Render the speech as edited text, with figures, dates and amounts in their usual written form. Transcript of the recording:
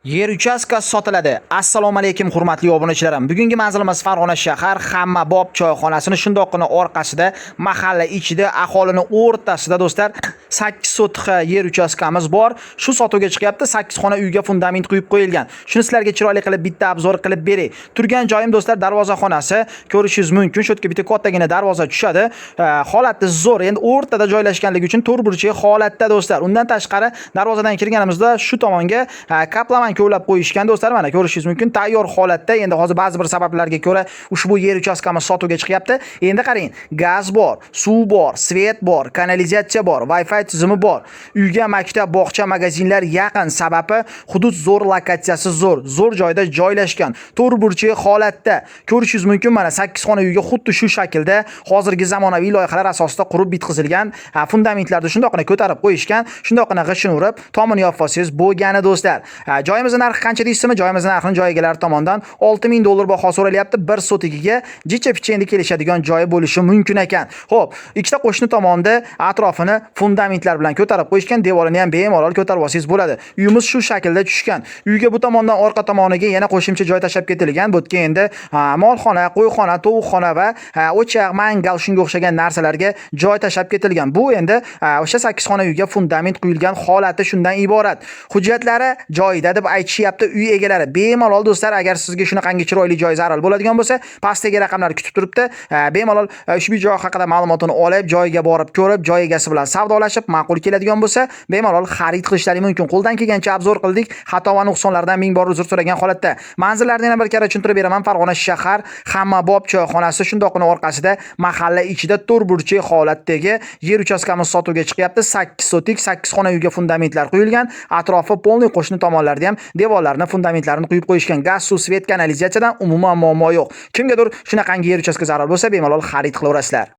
Yer uchastkasi sotiladi. Assalomu alaykum hurmatli obunachilarim. Bugungi manzilimiz Farg'ona shahar Hammabob choyxonasini shundoqqina orqasida, mahalla ichida, aholini o'rtasida do'stlar 8 sotiq yer uchastkamiz bor. Shu sotuvga chiqyapti. 8 xona uyga fundament quyib qo'yilgan. Shuni sizlarga chiroyli qilib bitta obzor qilib beray. Turgan joyim do'stlar darvozaxonasi. Ko'rishingiz mumkin. Shu yerga bitta kattagina darvoza tushadi. Holati zo'r. Endi o'rtada joylashganligi uchun to'rt burchak holatda do'stlar. Undan tashqari darvozadan kirganimizda shu tomonga kaplaman ko'lab qo'yishgan do'stlar, mana ko'rishingiz mumkin, tayyor holatda. Endi hozir ba'zi bir sabablarga ko'ra ushbu yer uchastkamiz sotuvga chiqyapti. Endi qarang, gaz bor, suv bor, svet bor, kanalizatsiya bor, Wi-Fi tizimi bor. Uyga maktab, bog'cha, magazinlar yaqin, sababi hudud zo'r, lokatsiyasi zo'r joyda joylashgan. To'rt burchak holatda. Ko'rishingiz mumkin, mana 8 xona uyga xuddi shu shaklda hozirgi zamonaviy loyihalar asosida qurib bitkazilgan. Fundamentlarni shundoqqina ko'tarib qo'yishgan, shundoqqina g'ishin urib, tomini yopsangiz bo'lgani do'stlar. Joyimizning narxi qancha deysizmi? Joyimizning narxini joy egalari tomonidan $6000 baho so'ralyapti. Bir sotigiga jicha-picha endi kelishadigan joyi bo'lishi mumkin ekan. Xo'p, ikkita qo'shni tomonda atrofini fundamentlar bilan ko'tarib qo'yishgan, devorini ham bemalol ko'tarib olsangiz bo'ladi. Uyimiz shu shaklda tushgan. Uyga bu tomondan orqa tomoniga yana qo'shimcha joy tashab ketilgan. Bu yerga endi molxona, qo'yxona, tovuqxona va o'chaq, mangal shunga o'xshagan narsalarga joy tashab ketilgan. Bu endi o'sha 8 xona uyga fundament quyilgan holati shundan iborat. Hujjatlari joyida deb aytishyapti uy egalari. Bemalol do'stlar, agar sizga shunaqangi chiroyli joy zarur bo'ladigan bo'lsa, pastdagi raqamlar kutib turibdi. Bemalol ushbu joy haqida ma'lumotini olib, joyiga borib ko'rib, joy egasi bilan savdolashib, ma'qul keladigan bo'lsa, bemalol xarid qilishlari mumkin. Qo'ldan kelgancha obzor qildik. Xato va nuqsonlardan ming bor uzr so'ragan holatda. Manzillarni yana bir karra tushuntirib beraman. Farg'ona shahar Hammabob choyxonasi shundoqqina orqasida, mahalla ichida to'rt burchak holatdagi yer uchastkamiz sotuvga chiqyapti. 8 sotik, 8 xona uyga fundamentlar quyilgan. Atrofi polniy qo'shni tomonlarda ham devorlarni, fundamentlarini quyib qo'yishgan. Gaz, suv, svet, kanalizatsiyadan umuman muammo yo'q. Kimgadir shunaqangi yer uchastka zarur bo'lsa, bemalol xarid qilaverasizlar.